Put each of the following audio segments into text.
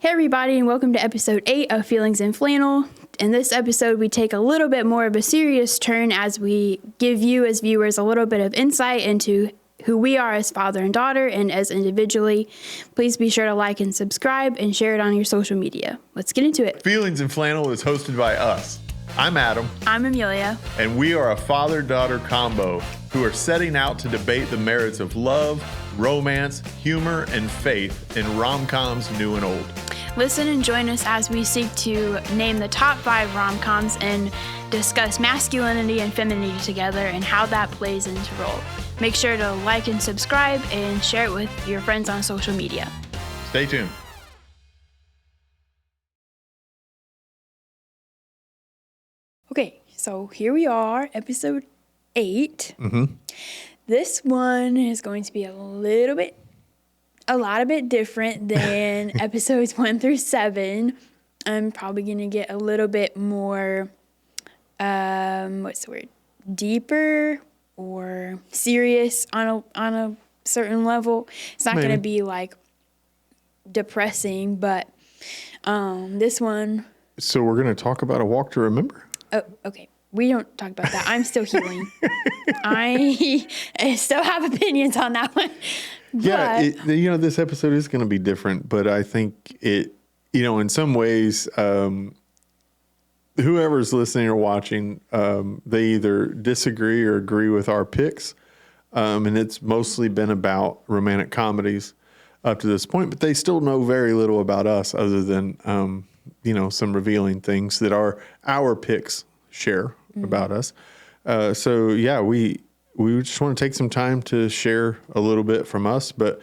Hey everybody, and welcome to episode 8 of Feelings in Flannel. In this episode, we take a little bit more of a serious turn as we give you as viewers a little bit of insight into who we are as father and daughter and as individually. Please be sure to like and subscribe and share it on your social media. Let's get into it. Feelings in Flannel is hosted by us. I'm Adam. I'm Amelia. And we are a father-daughter combo who are setting out to debate the merits of love, romance, humor, and faith in RomComs new and old. Listen and join us as we seek to name the top 5 RomComs and discuss masculinity and femininity together and how that plays into role. Make sure to like and subscribe and share it with your friends on social media. Stay tuned. Okay, so here we are, episode 8. Mm-hmm. This one is going to be a lot bit different than episodes 1 through 7. I'm probably going to get a little bit more, deeper or serious on a certain level. It's not going to be like depressing, but this one. So we're going to talk about a walk to remember? Oh, okay. We don't talk about that. I'm still healing. I still have opinions on that one. Yeah, this episode is going to be different, but I think it, in some ways, whoever's listening or watching, they either disagree or agree with our picks. And it's mostly been about romantic comedies up to this point, but they still know very little about us other than, some revealing things that our picks share about us. We just want to take some time to share a little bit from us. But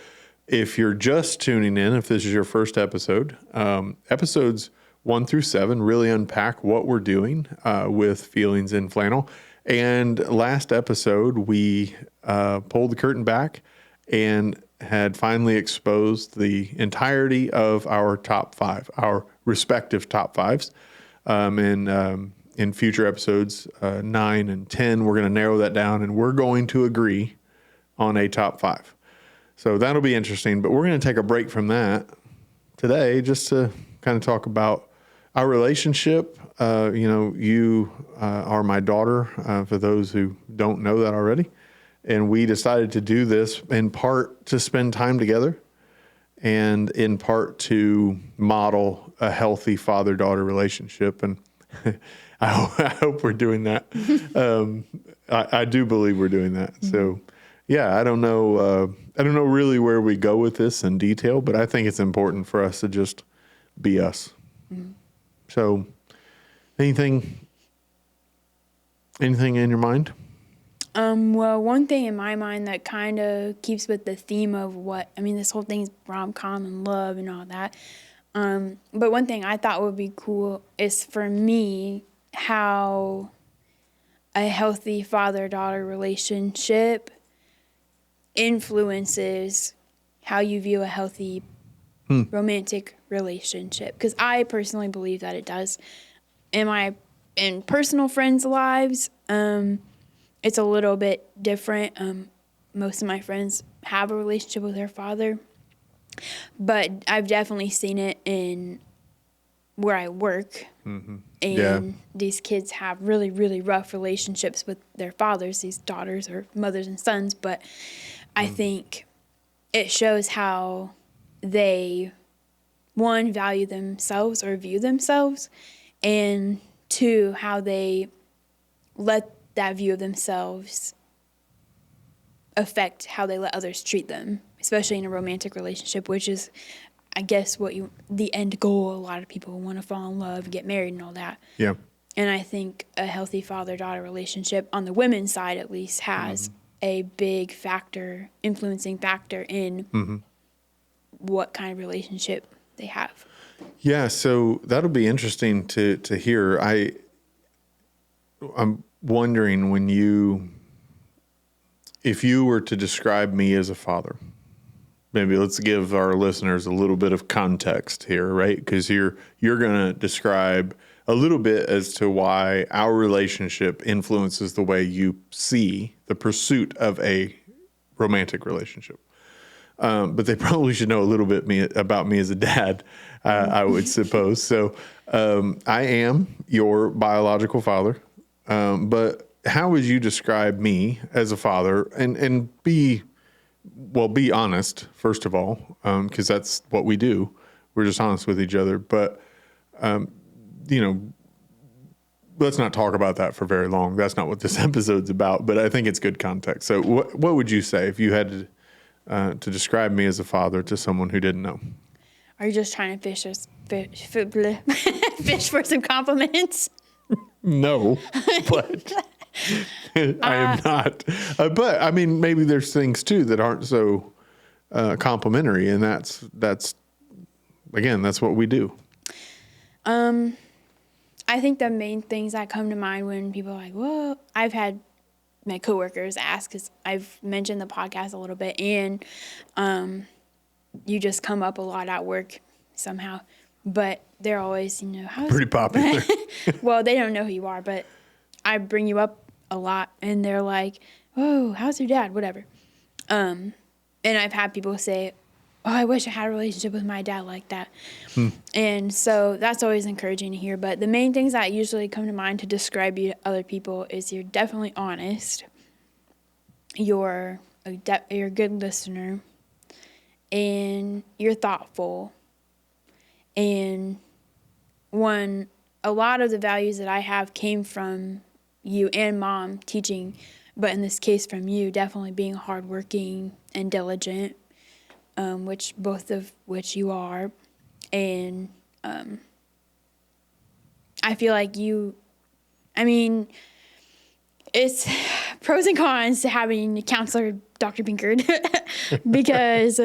if you're just tuning in, if this is your first episode, episodes 1 through 7 really unpack what we're doing with Feelings in Flannel. And last episode, we pulled the curtain back and had finally exposed the entirety of our top 5, our respective top 5s. In future episodes 9 and 10, we're going to narrow that down and we're going to agree on a top 5. So that'll be interesting, but we're going to take a break from that today just to kind of talk about our relationship. You are my daughter, for those who don't know that already. And we decided to do this in part to spend time together and in part to model a healthy father-daughter relationship. And I hope we're doing that. I do believe we're doing that. Mm-hmm. So, I don't know really where we go with this in detail, but I think it's important for us to just be us. Mm-hmm. So, anything in your mind? Well, one thing in my mind that kind of keeps with the theme of this whole thing is rom-com and love and all that. But one thing I thought would be cool is for me how a healthy father-daughter relationship influences how you view a healthy romantic relationship. Because I personally believe that it does. In personal friends' lives, it's a little bit different. Most of my friends have a relationship with their father. But I've definitely seen it in where I work. Mm-hmm. And these kids have really, really rough relationships with their fathers, these daughters or mothers and sons. But I think it shows how they, 1, value themselves or view themselves, and 2, how they let that view of themselves affect how they let others treat them, especially in a romantic relationship, which is, I guess, the end goal. A lot of people want to fall in love, get married and all that. Yeah. And I think a healthy father-daughter relationship, on the women's side at least, has a big influencing factor in what kind of relationship they have. Yeah, so that'll be interesting to hear. I'm wondering if you were to describe me as a father, maybe let's give our listeners a little bit of context here, right? Because you're going to describe a little bit as to why our relationship influences the way you see the pursuit of a romantic relationship. but they probably should know a little bit about me as a dad, I would suppose. So I am your biological father, but how would you describe me as a father? And be honest, first of all, because that's what we do. We're just honest with each other. But, let's not talk about that for very long. That's not what this episode's about, but I think it's good context. So what would you say if you had to describe me as a father to someone who didn't know? Are you just trying to fish for some compliments? No, but I am not. But I mean, maybe there's things too that aren't so complimentary, and that's what we do. I think the main things that come to mind when people are like, well, I've had my coworkers ask, because I've mentioned the podcast a little bit, and you just come up a lot at work somehow. But they're always, how's Pretty popular. Well, they don't know who you are, but I bring you up a lot, and they're like, oh, how's your dad? Whatever. And I've had people say, oh, I wish I had a relationship with my dad like that. And so that's always encouraging to hear. But the main things that usually come to mind to describe you to other people is you're definitely honest. You're a good listener. And you're thoughtful. And a lot of the values that I have came from you and Mom teaching, but in this case from you, definitely being hardworking and diligent. Both of which you are. And I feel like it's pros and cons to having a counselor, Dr. Pinkard, because...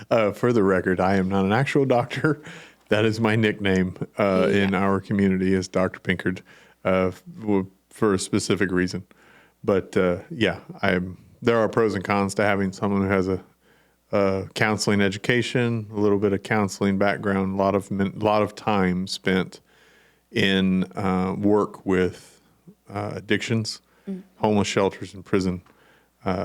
for the record, I am not an actual doctor. That is my nickname in our community, is Dr. Pinkard, for a specific reason. But there are pros and cons to having someone who has a counseling education, a little bit of counseling background, a lot of time spent in work with addictions, homeless shelters, and prison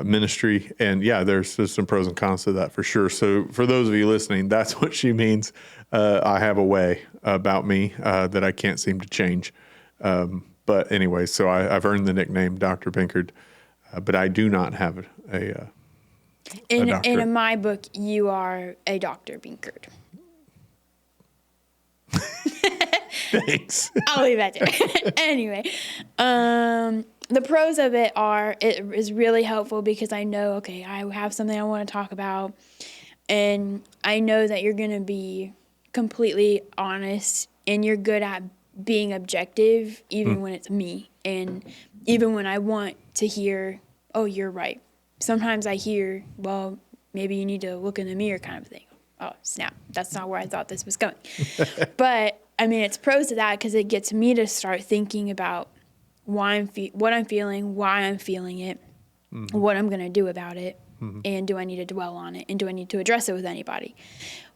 ministry. And there's some pros and cons to that for sure. So for those of you listening, that's what she means. I have a way about me that I can't seem to change. But anyway, so I've earned the nickname Dr. Pinkard, but I do not have a in my book, you are a Dr. Pinkard. Thanks. I'll leave that there. Anyway, the pros of it is really helpful because I know, okay, I have something I want to talk about, and I know that you're going to be completely honest, and you're good at being objective, even when it's me, and even when I want to hear, oh, you're right. Sometimes I hear, well, maybe you need to look in the mirror kind of thing. Oh, snap. That's not where I thought this was going. But, it's pros to that because it gets me to start thinking about what I'm feeling, why I'm feeling it, what I'm going to do about it, and do I need to dwell on it, and do I need to address it with anybody?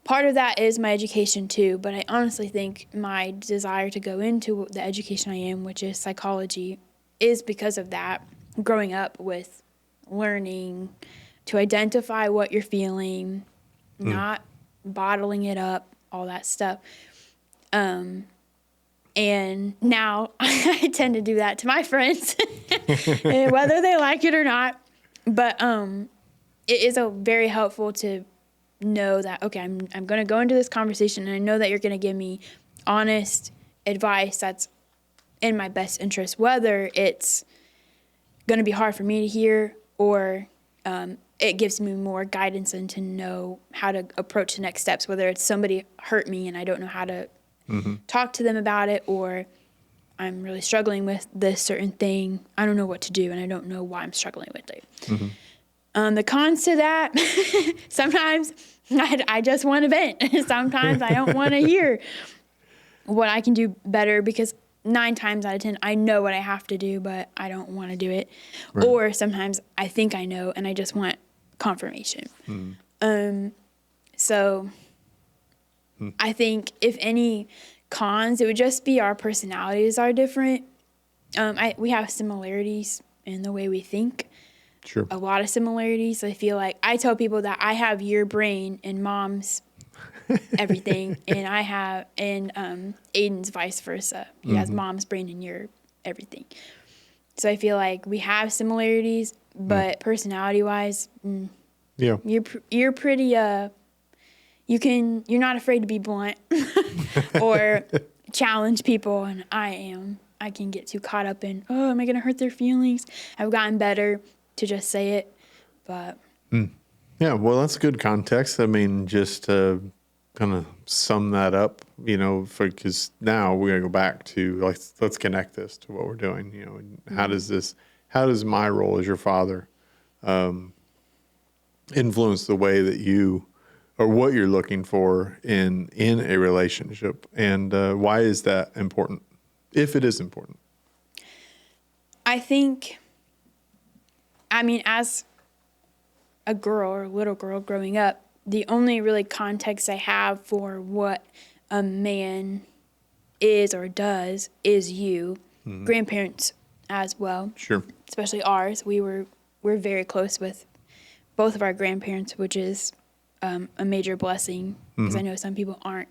Part of that is my education too, but I honestly think my desire to go into the education I am, which is psychology, is because of that, growing up with learning to identify what you're feeling, not bottling it up, all that stuff. And now I tend to do that to my friends, whether they like it or not. But it is very helpful to know that, okay, I'm going to go into this conversation, and I know that you're going to give me honest advice that's in my best interest, whether it's going to be hard for me to hear or it gives me more guidance and to know how to approach the next steps, whether it's somebody hurt me and I don't know how to talk to them about it, or I'm really struggling with this certain thing. I don't know what to do, and I don't know why I'm struggling with it. The cons to that, sometimes I just want to vent. Sometimes I don't want to hear what I can do better, because 9 times out of 10, I know what I have to do, but I don't want to do it. Right. Or sometimes I think I know, and I just want confirmation. I think if any cons, it would just be our personalities are different. We have similarities in the way we think, Sure. a lot of similarities. I feel like I tell people that I have your brain and mom's everything, and Aiden's vice versa. He has mom's brain and your everything. So I feel like we have similarities, but personality wise, Yeah. you're pretty you're not afraid to be blunt or challenge people, and I can get too caught up in, oh, am I going to hurt their feelings? I've gotten better to just say it, but Yeah, well, that's good context. I mean, just to kind of sum that up, because now we got to go back to let's connect this to what we're doing. And how does my role as your father influence the way that you or what you're looking for in a relationship, and why is that important, if it is important? I mean, as a girl or a little girl growing up, the only really context I have for what a man is or does is you. Grandparents as well. Sure. Especially ours. We're very close with both of our grandparents, which is a major blessing, because I know some people aren't.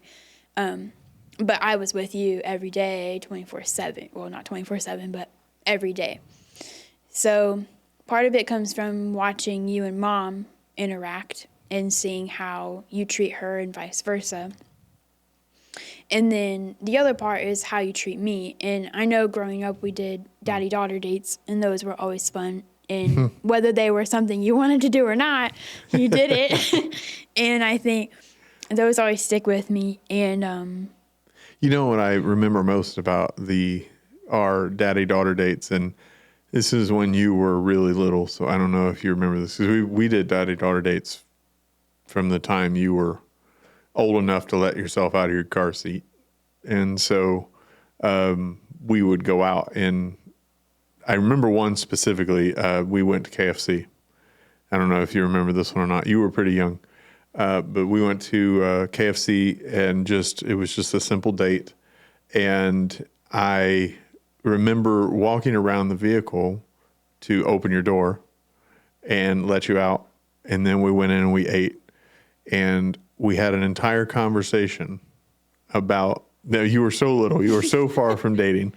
But I was with you every day, 24/7. Well, not 24/7, but every day. So part of it comes from watching you and mom interact and seeing how you treat her and vice versa. And then the other part is how you treat me. And I know growing up we did daddy-daughter dates, and those were always fun. And whether they were something you wanted to do or not, you did it. And I think those always stick with me. And What I remember most about our daddy-daughter dates, and this is when you were really little, so I don't know if you remember this, because we did daddy-daughter dates from the time you were old enough to let yourself out of your car seat. And so we would go out, and I remember one specifically. We went to KFC. I don't know if you remember this one or not. You were pretty young. But we went to KFC, and it was just a simple date. And I remember walking around the vehicle to open your door and let you out. And then we went in and we ate. And we had an entire conversation about, you were so little, you were so far from dating.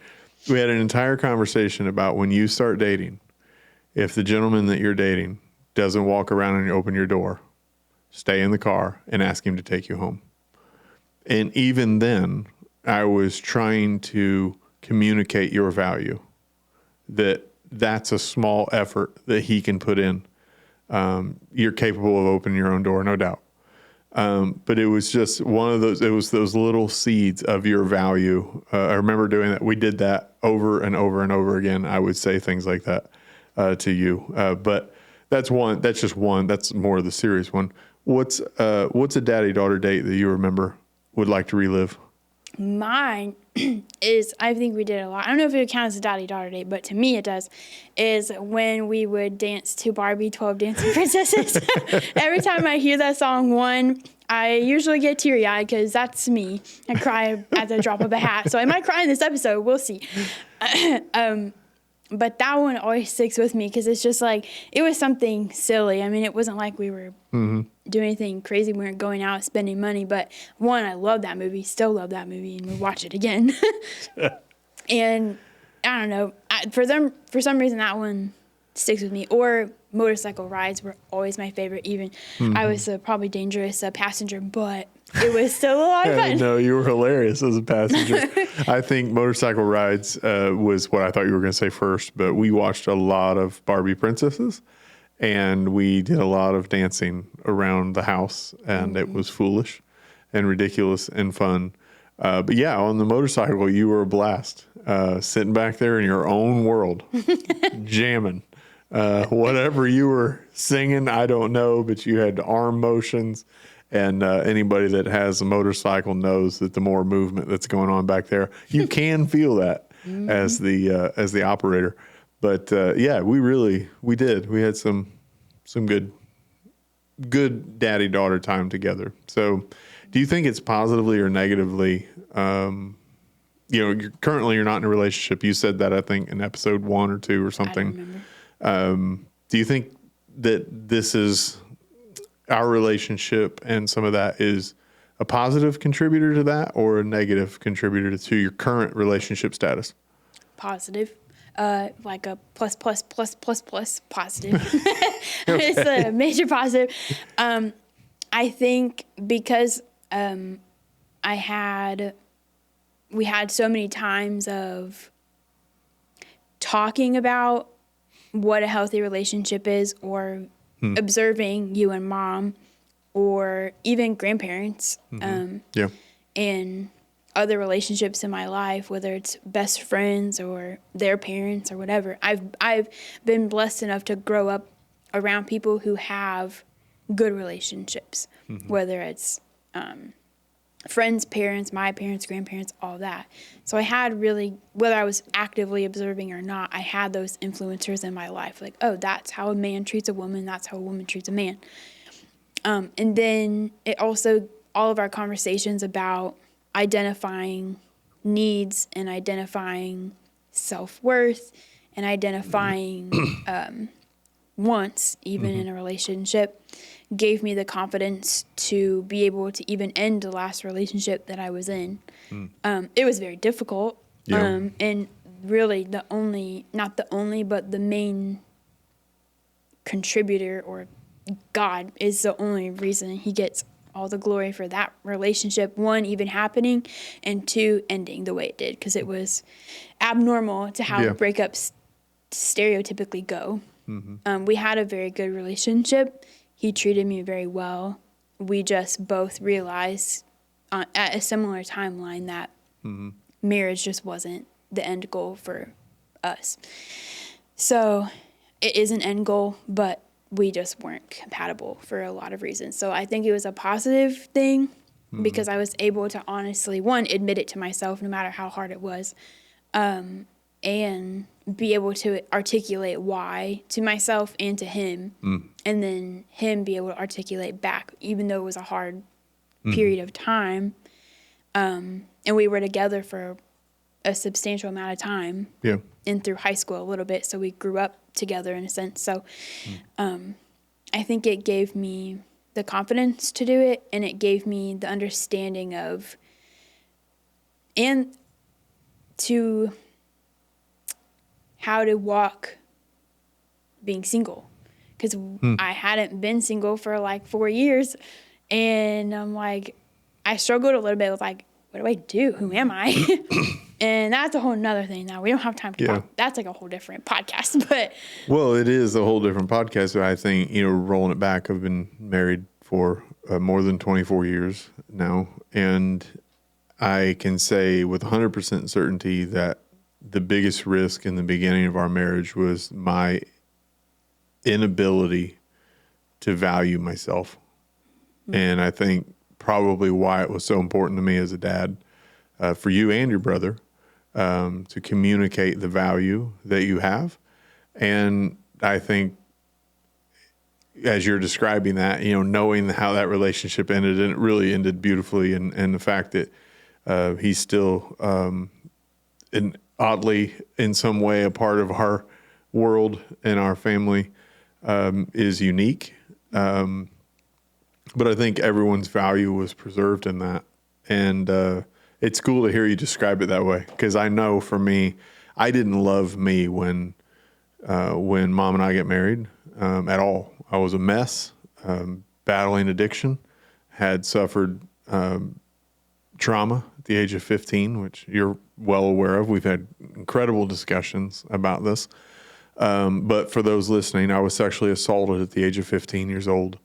We had an entire conversation about when you start dating, if the gentleman that you're dating doesn't walk around and open your door, stay in the car and ask him to take you home. And even then, I was trying to communicate your value, that's a small effort that he can put in. You're capable of opening your own door, no doubt. But it was just one of those, it was those little seeds of your value. I remember doing that. We did that over and over and over again. I would say things like that to you. But that's just one. That's more of the serious one. What's a daddy-daughter date that you remember would like to relive? Mine is, I think we did a lot. I don't know if it would count as a daddy-daughter date, but to me it does, is when we would dance to Barbie 12 Dancing Princesses. Every time I hear that song, I usually get teary-eyed because that's me. I cry at the drop of a hat. So I might cry in this episode. We'll see. But that one always sticks with me because it's just like, it was something silly. I mean, it wasn't like we were doing anything crazy. We weren't going out spending money. But one, I love that movie, still love that movie, and we'll watch it again. And I don't know. For some reason, that one sticks with me. Or motorcycle rides were always my favorite. Even I was a probably dangerous passenger, but it was still a lot of fun. No, you were hilarious as a passenger. I think motorcycle rides was what I thought you were going to say first, but we watched a lot of Barbie princesses, and we did a lot of dancing around the house, and it was foolish and ridiculous and fun. But yeah, on the motorcycle, you were a blast, sitting back there in your own world, jamming. Whatever you were singing, I don't know, but you had arm motions. And anybody that has a motorcycle knows that the more movement that's going on back there, you can feel that as the operator. But yeah, we did. We had some good daddy-daughter time together. So, do you think it's positively or negatively? Currently you're not in a relationship. You said that, I think, in episode 1 or 2 or something. I don't remember. Do you think that this is our relationship and some of that is a positive contributor to that or a negative contributor to your current relationship status? Positive. Like a plus positive. It's a major positive. I think because we had so many times of talking about what a healthy relationship is, or observing you and mom, or even grandparents, and other relationships in my life, whether it's best friends or their parents or whatever. I've been blessed enough to grow up around people who have good relationships, whether it's friends' parents, my parents, grandparents, all that. So I had really, whether I was actively observing or not, I had those influencers in my life. Like, oh, that's how a man treats a woman. That's how a woman treats a man. And then it also, all of our conversations about identifying needs and identifying self-worth and identifying wants, even in a relationship, gave me the confidence to be able to even end the last relationship that I was in. It was very difficult. And really not the only, but the main contributor, or God is the only reason he gets all the glory for that relationship, one, even happening, and two, ending the way it did, because it was abnormal to how breakups stereotypically go. We had a very good relationship. He treated me very well. We just both realized at a similar timeline that marriage just wasn't the end goal for us. So it is an end goal, but we just weren't compatible for a lot of reasons. So I think it was a positive thing because I was able to honestly, one, admit it to myself no matter how hard it was, and be able to articulate why to myself and to him, and then him be able to articulate back, even though it was a hard period of time. And we were together for a substantial amount of time, and through high school a little bit, so we grew up together in a sense. So I think it gave me the confidence to do it, and it gave me the understanding of, and to how to walk being single, because I hadn't been single for like 4 years, and I'm like, I struggled a little bit with like, what do I do? Who am I? And that's a whole nother thing. Now we don't have time to talk. That's like a whole different podcast. But well, it is a whole different podcast. I think, rolling it back, I've been married for more than 24 years now, and I can say with 100% certainty that the biggest risk in the beginning of our marriage was my inability to value myself. And I think probably why it was so important to me as a dad, for you and your brother, to communicate the value that you have. And I think as you're describing that, knowing how that relationship ended, and it really ended beautifully, and the fact that he's still oddly in some way a part of our world and our family is unique. But I think everyone's value was preserved in that. And it's cool to hear you describe it that way, because I know for me, I didn't love me when Mom and I get married at all. I was a mess, battling addiction, had suffered trauma at the age of 15, which you're well aware of. We've had incredible discussions about this. But for those listening, I was sexually assaulted at the age of 15 years old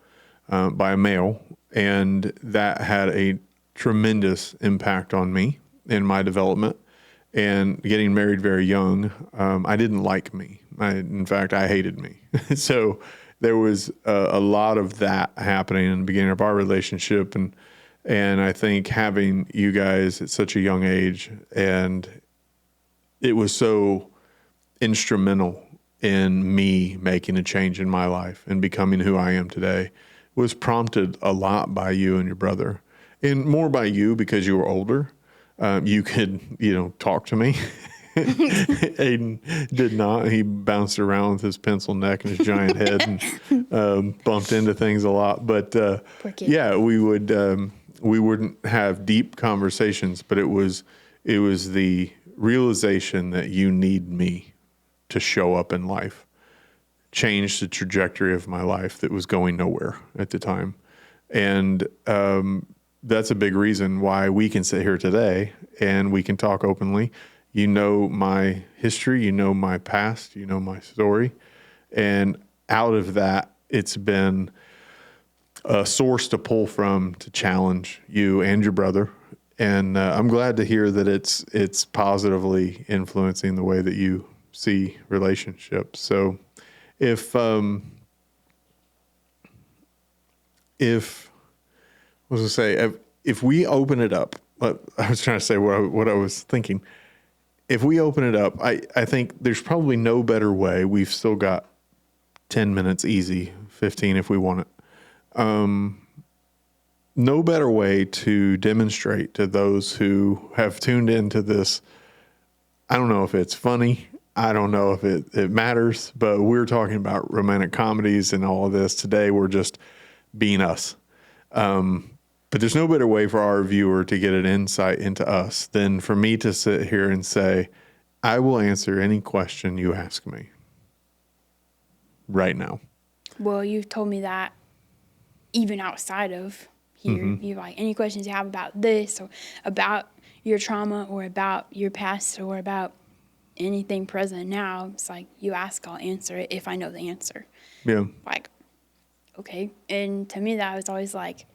by a male, and that had a tremendous impact on me in my development. And getting married very young, I didn't like me. In fact, I hated me. So there was a lot of that happening in the beginning of our relationship. And I think having you guys at such a young age, and it was so instrumental in me making a change in my life and becoming who I am today, was prompted a lot by you and your brother, and more by you because you were older. You could, talk to me Aiden did not. He bounced around with his pencil neck and his giant head and bumped into things a lot. But yeah, we wouldn't have deep conversations, but it was the realization that you need me to show up in life changed the trajectory of my life that was going nowhere at the time. And that's a big reason why we can sit here today and we can talk openly. You know my history, you know my past, you know my story. And out of that, it's been a source to pull from to challenge you and your brother. And I'm glad to hear that it's positively influencing the way that you see relationships. So if what was I say, if we open it up, I was trying to say what I was thinking. If we open it up, I think there's probably no better way. We've still got 10 minutes easy, 15 if we want it. No better way to demonstrate to those who have tuned into this. I don't know if it's funny. I don't know if it matters, but we're talking about romantic comedies and all of this. Today, we're just being us. But there's no better way for our viewer to get an insight into us than for me to sit here and say, I will answer any question you ask me right now. Well, you've told me that even outside of here. Mm-hmm. You're like, any questions you have about this or about your trauma or about your past or about anything present now, it's like you ask, I'll answer it if I know the answer. Yeah. Like, okay. And to me, that was always like,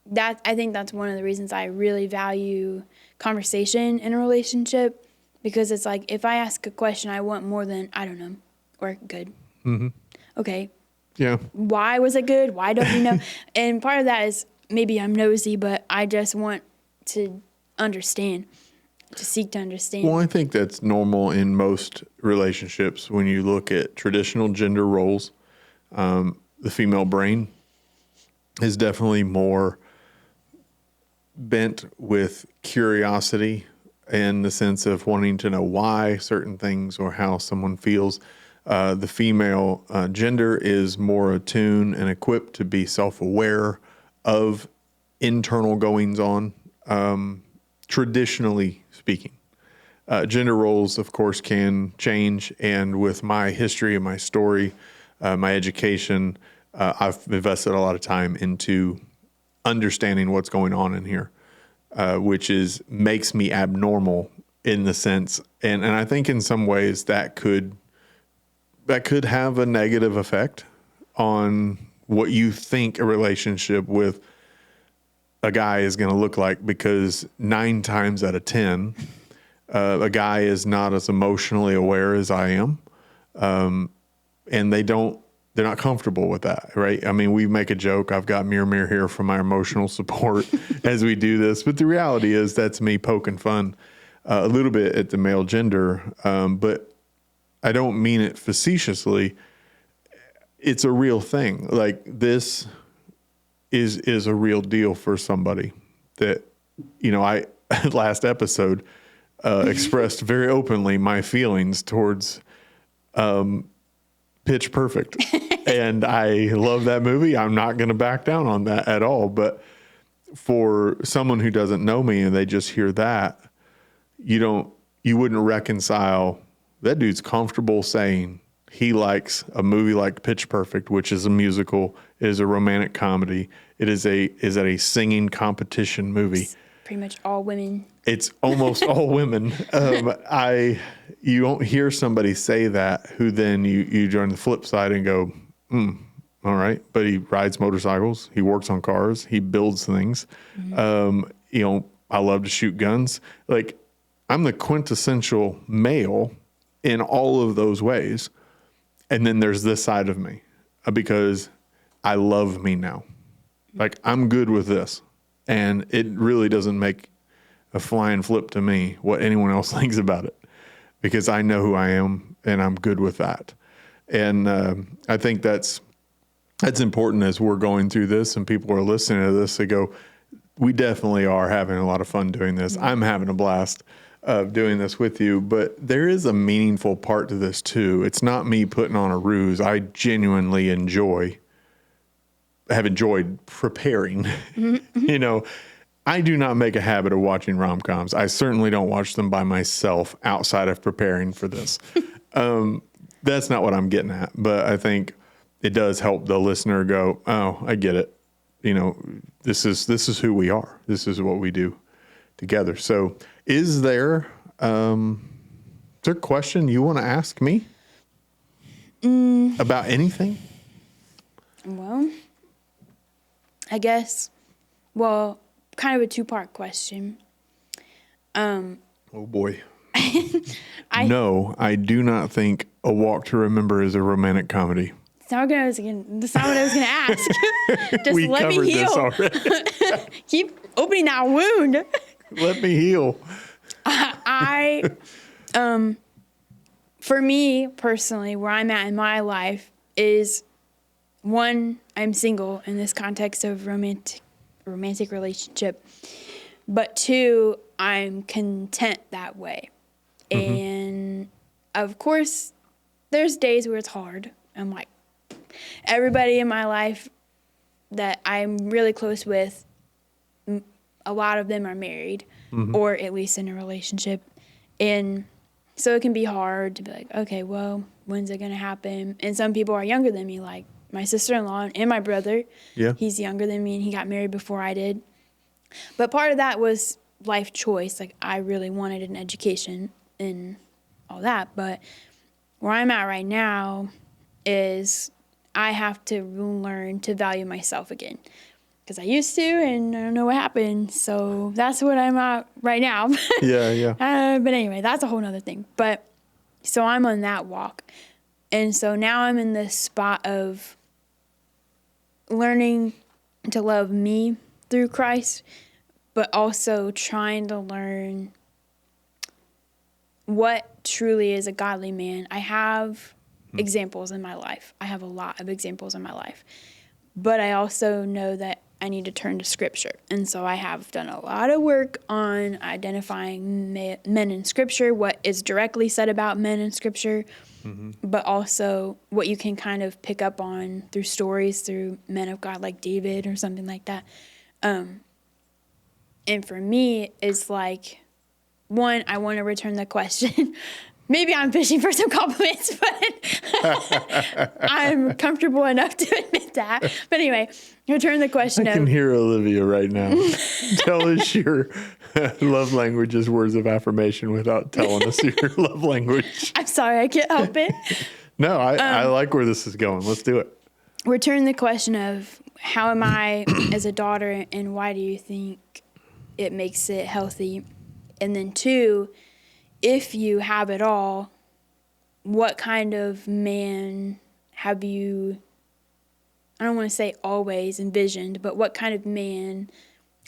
that. I think that's one of the reasons I really value conversation in a relationship, because it's like, if I ask a question, I want more than, I don't know, or good. Mm-hmm. Okay. Yeah. Why was it good? Why don't you know? And part of that is maybe I'm nosy, but I just want to understand, to seek to understand. Well, I think that's normal in most relationships. When you look at traditional gender roles, the female brain is definitely more bent with curiosity in the sense of wanting to know why certain things or how someone feels. The female gender is more attuned and equipped to be self-aware of internal goings on, traditionally speaking. Gender roles, of course, can change. And with my history and my story, my education, I've invested a lot of time into understanding what's going on in here, which makes me abnormal in the sense. And I think in some ways that could have a negative effect on what you think a relationship with a guy is going to look like, because 9 times out of 10, a guy is not as emotionally aware as I am. And they're not comfortable with that, right? I mean, we make a joke. I've got mirror here for my emotional support as we do this. But the reality is that's me poking fun a little bit at the male gender. But I don't mean it facetiously. It's a real thing. Like, this is a real deal for somebody that, I last episode expressed very openly my feelings towards Pitch Perfect. And I love that movie. I'm not going to back down on that at all. But for someone who doesn't know me and they just hear that, you wouldn't reconcile. That dude's comfortable saying he likes a movie like Pitch Perfect, which is a musical. It is a romantic comedy. It is a singing competition movie. It's pretty much all women. It's almost all women. You don't hear somebody say that who then you join the flip side and go, all right. But he rides motorcycles. He works on cars. He builds things. Mm-hmm. I love to shoot guns. Like, I'm the quintessential male in all of those ways. And then there's this side of me because I love me now. Like, I'm good with this. And it really doesn't make a flying flip to me what anyone else thinks about it, because I know who I am and I'm good with that. And I think that's important as we're going through this and people are listening to this. They go, we definitely are having a lot of fun doing this. I'm having a blast. of doing this with you, but there is a meaningful part to this too. It's not me putting on a ruse. I genuinely have enjoyed preparing. You know, I do not make a habit of watching rom-coms. I certainly don't watch them by myself outside of preparing for this. That's not what I'm getting at, but I think it does help the listener go, oh, I get it. You know, this is who we are. This is what we do together. So is there a question you want to ask me about anything? Well, I guess, kind of a two-part question. Oh boy. No, I do not think A Walk to Remember is a romantic comedy. That's not what I was going to ask. Just We let me covered heal. this already. Keep opening that wound. Let me heal. For me personally, where I'm at in my life is, one, I'm single in this context of romantic relationship, but two, I'm content that way. And of course, there's days where it's hard. I'm like, everybody in my life that I'm really close with, a lot of them are married or at least in a relationship. And so it can be hard to be like, okay, well, when's it going to happen? And some people are younger than me, like my sister-in-law and my brother. Yeah. He's younger than me and he got married before I did. But part of that was life choice. Like, I really wanted an education and all that. But where I'm at right now is I have to learn to value myself again. Because I used to, and I don't know what happened. So that's what I'm at right now. Yeah. But anyway, that's a whole nother thing. But so I'm on that walk. And so now I'm in this spot of learning to love me through Christ, but also trying to learn what truly is a godly man. I have examples in my life. I have a lot of examples in my life. But I also know that I need to turn to Scripture. And so I have done a lot of work on identifying men in Scripture, what is directly said about men in Scripture, but also what you can kind of pick up on through stories, through men of God like David or something like that. And for me, it's like, one, I want to return the question. Maybe I'm fishing for some compliments, but I'm comfortable enough to admit that. But anyway, return the question. I can hear Olivia right now. Tell us your love language is words of affirmation without telling us your love language. I'm sorry, I can't help it. No, I like where this is going. Let's do it. Return the question of, how am I as a daughter, and why do you think it makes it healthy? And then two, if you have it all, what kind of man have you, I don't want to say always envisioned, but what kind of man,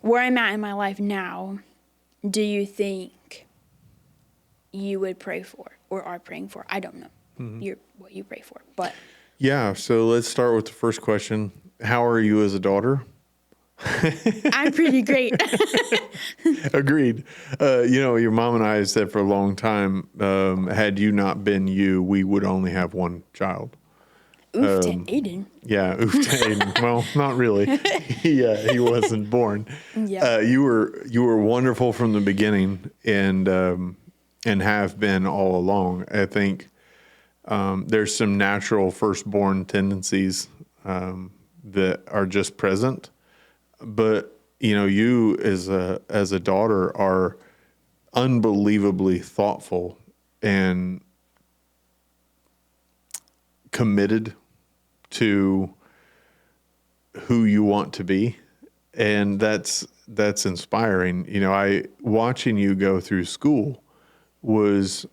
where I'm at in my life now, do you think you would pray for or are praying for? I don't know what you pray for, but. Yeah, so let's start with the first question. How are you as a daughter? I'm pretty great. Agreed. Your mom and I have said for a long time, had you not been you, we would only have one child. Oof to Aiden. Yeah, oof to Aiden. Well, not really. He wasn't born. Yeah. You were wonderful from the beginning, and have been all along. I think there's some natural firstborn tendencies that are just present. But, you as a daughter are unbelievably thoughtful and committed to who you want to be. And that's inspiring. Watching you go through school was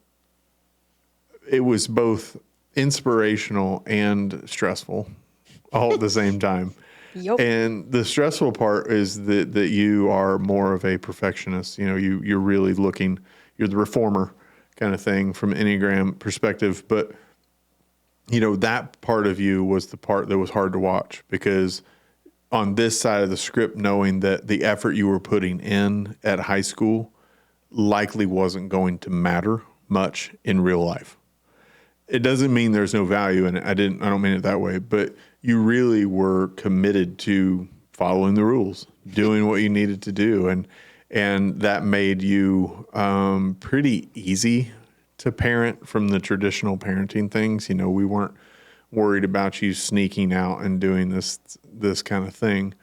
both inspirational and stressful all at the same time. Yep. And the stressful part is that you are more of a perfectionist. You're really you're the reformer kind of thing from Enneagram perspective. But, that part of you was the part that was hard to watch, because on this side of the script, knowing that the effort you were putting in at high school likely wasn't going to matter much in real life. It doesn't mean there's no value in it. I don't mean it that way, but you really were committed to following the rules, doing what you needed to do. And that made you pretty easy to parent from the traditional parenting things. You know, we weren't worried about you sneaking out and doing this kind of thing.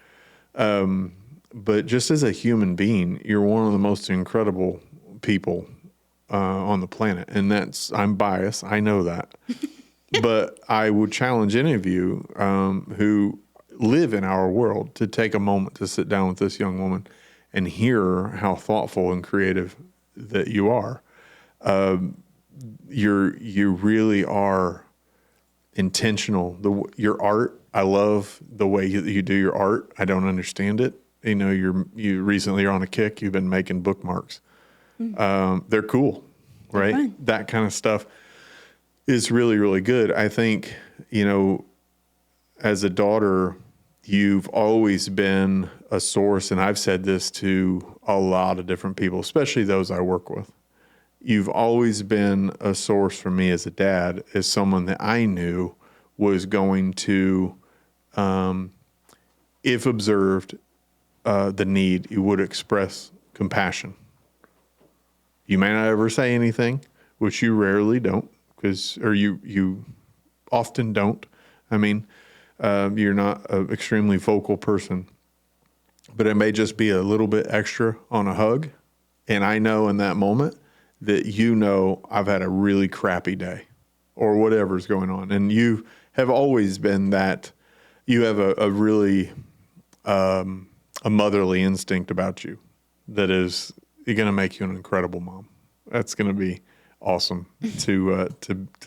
But just as a human being, you're one of the most incredible people on the planet. And I'm biased. I know that. But I would challenge any of you who live in our world to take a moment to sit down with this young woman and hear how thoughtful and creative that you are. You really are intentional. Your art, I love the way you do your art. I don't understand it. You know, you recently are on a kick. You've been making bookmarks. They're cool, right? They're fun. That kind of stuff is really, really good. I think, you know, as a daughter, you've always been a source, and I've said this to a lot of different people, especially those I work with. You've always been a source for me as a dad, as someone that I knew was going to, if observed, the need, you would express compassion. You may not ever say anything, which you rarely don't, or you often don't. I mean, you're not an extremely vocal person, but it may just be a little bit extra on a hug. And I know in that moment that, you know, I've had a really crappy day or whatever's going on. And you have always been that. You have a really, a motherly instinct about you that is going to make you an incredible mom. That's going to be awesome to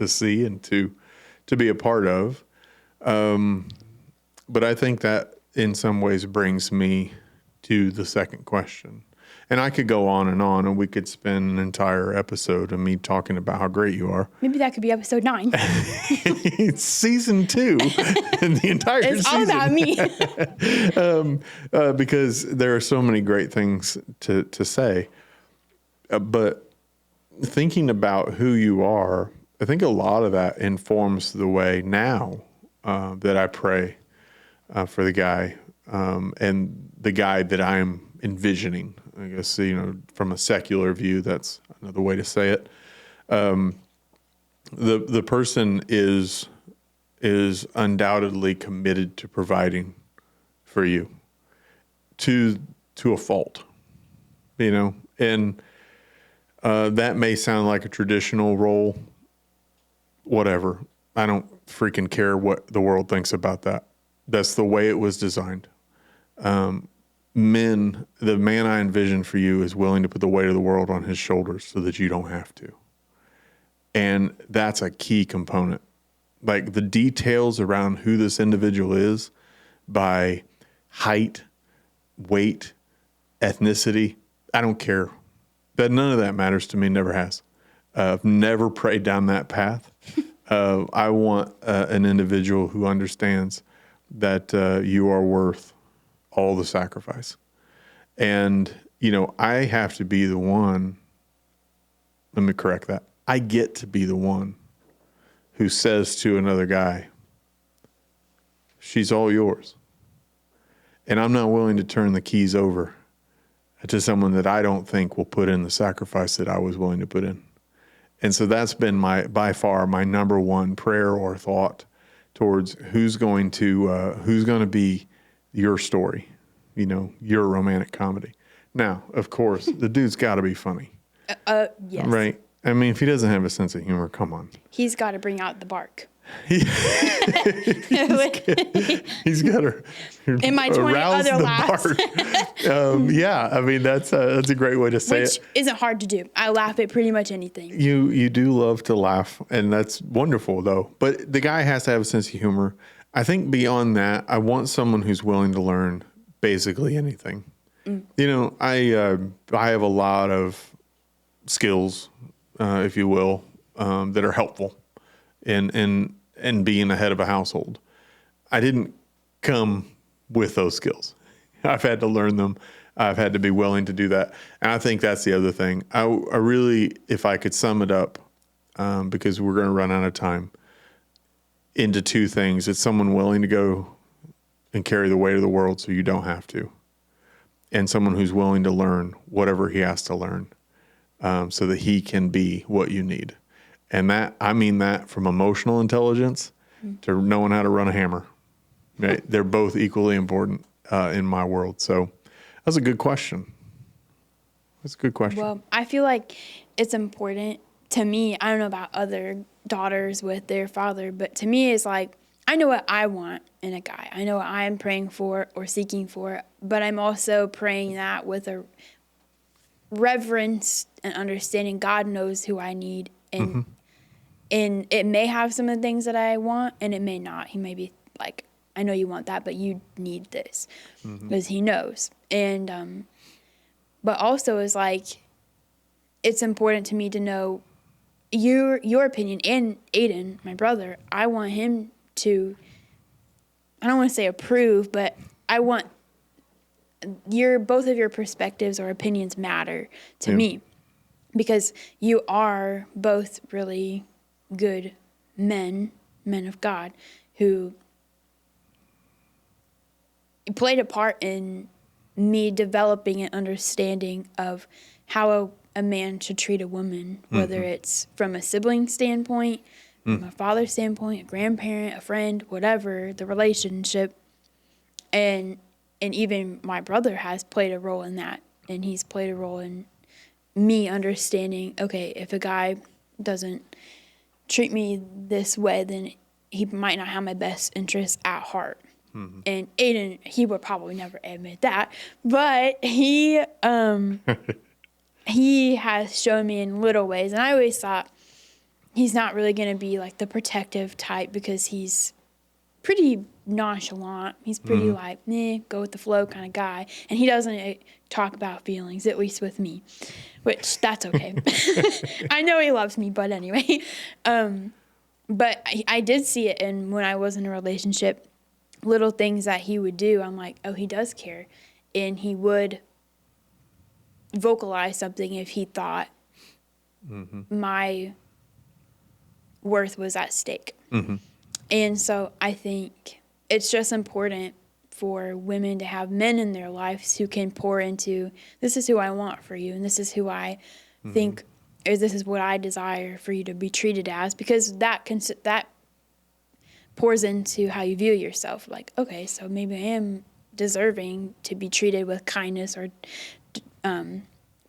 see and to be a part of. But I think that in some ways brings me to the second question. And I could go on, and we could spend an entire episode of me talking about how great you are. Maybe that could be episode 9. It's season 2, and the entire it's season. all about me. Because there are so many great things to say. But thinking about who you are, I think a lot of that informs the way now that I pray for the guy and the guy that I'm envisioning. I guess, you know, from a secular view, that's another way to say it. The person is undoubtedly committed to providing for you to a fault, you know, and that may sound like a traditional role, whatever. I don't freaking care what the world thinks about that. That's the way it was designed. The man I envision for you is willing to put the weight of the world on his shoulders so that you don't have to. And that's a key component. Like the details around who this individual is by height, weight, ethnicity, I don't care. But none of that matters to me, never has. I've never prayed down that path. I want an individual who understands that you are worth all the sacrifice. And, you know, I have to be the one, let me correct that. I get to be the one who says to another guy, she's all yours. And I'm not willing to turn the keys over to someone that I don't think will put in the sacrifice that I was willing to put in. And so that's been by far my number one prayer or thought towards who's going to be your story, you know, your romantic comedy. Now, of course, the dude's got to be funny. Yes. Right? I mean, if he doesn't have a sense of humor, come on. He's got to bring out the bark. He's got to in my 20 arouse other the laughs. bark. Yeah, I mean, that's a great way to say Which it. isn't hard to do. I laugh at pretty much anything. You do love to laugh, and that's wonderful, though. But the guy has to have a sense of humor. I think beyond that, I want someone who's willing to learn basically anything. You know, I have a lot of skills, if you will, that are helpful in being the head of a household. I didn't come with those skills. I've had to learn them. I've had to be willing to do that. And I think that's the other thing. I really, if I could sum it up, because we're going to run out of time, into two things. It's someone willing to go and carry the weight of the world so you don't have to. And someone who's willing to learn whatever he has to learn, so that he can be what you need. And that, I mean that from emotional intelligence to knowing how to run a hammer. Right? They're both equally important in my world. So that's a good question. That's a good question. Well, I feel like it's important to me. I don't know about other daughters with their father, but to me, it's like, I know what I want in a guy. I know what I'm praying for or seeking for, but I'm also praying that with a reverence and understanding God knows who I need. And and it may have some of the things that I want, and it may not. He may be like, I know you want that, but you need this, because he knows. And but also is like, it's important to me to know your opinion. And Aiden, my brother, I want him to, I don't want to say approve, but I want both of your perspectives or opinions matter to me, because you are both really good men of God, who played a part in me developing an understanding of how a man should treat a woman, whether it's from a sibling standpoint, from a father standpoint, a grandparent, a friend, whatever the relationship. And even my brother has played a role in that, and he's played a role in me understanding, okay, if a guy doesn't treat me this way, then he might not have my best interests at heart. And Aiden, he would probably never admit that, but he has shown me in little ways. And I always thought he's not really going to be like the protective type, because he's pretty nonchalant. He's pretty like, go with the flow kind of guy. And he doesn't talk about feelings, at least with me, which that's okay. I know he loves me, but anyway. But I did see it when I was in a relationship, little things that he would do. I'm like, oh, he does care. And he would vocalize something if he thought my worth was at stake. And so I think it's just important for women to have men in their lives who can pour into, this is who I want for you, and this is who I think, or this is what I desire for you to be treated as, because that pours into how you view yourself. Like, okay, so maybe I am deserving to be treated with kindness, or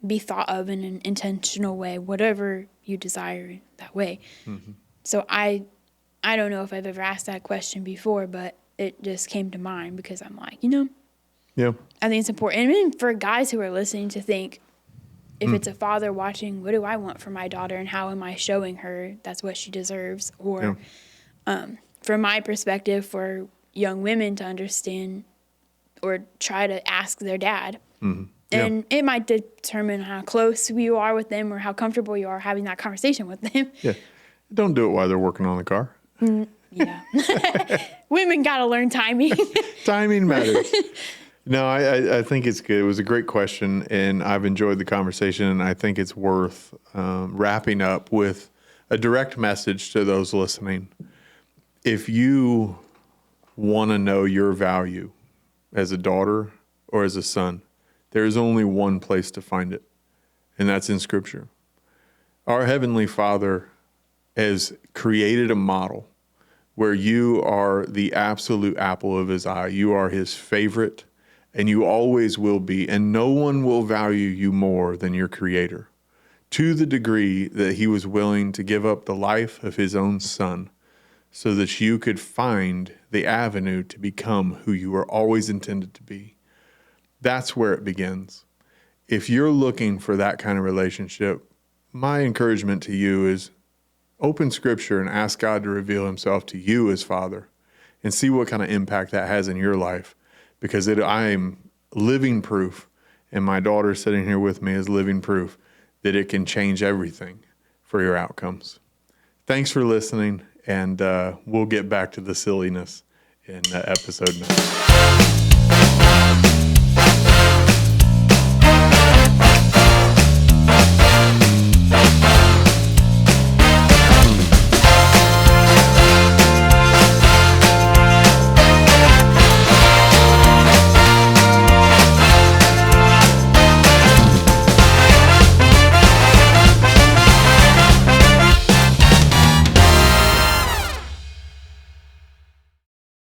be thought of in an intentional way, whatever you desire that way. So I don't know if I've ever asked that question before, but it just came to mind because I'm like, I think it's important. And even for guys who are listening to think, if it's a father watching, what do I want for my daughter, and how am I showing her that's what she deserves? Or from my perspective, for young women to understand or try to ask their dad. And it might determine how close you are with them or how comfortable you are having that conversation with them. Yeah. Don't do it while they're working on the car. Yeah. Women got to learn timing. Timing matters. No, I think it's good. It was a great question, and I've enjoyed the conversation, and I think it's worth wrapping up with a direct message to those listening. If you want to know your value as a daughter or as a son, there is only one place to find it, and that's in Scripture. Our Heavenly Father has created a model where you are the absolute apple of His eye. You are His favorite, and you always will be, and no one will value you more than your Creator, to the degree that He was willing to give up the life of His own Son so that you could find the avenue to become who you were always intended to be. That's where it begins. If you're looking for that kind of relationship, my encouragement to you is open Scripture and ask God to reveal Himself to you as Father, and see what kind of impact that has in your life. Because I am living proof, and my daughter sitting here with me is living proof that it can change everything for your outcomes. Thanks for listening, and we'll get back to the silliness in episode 9.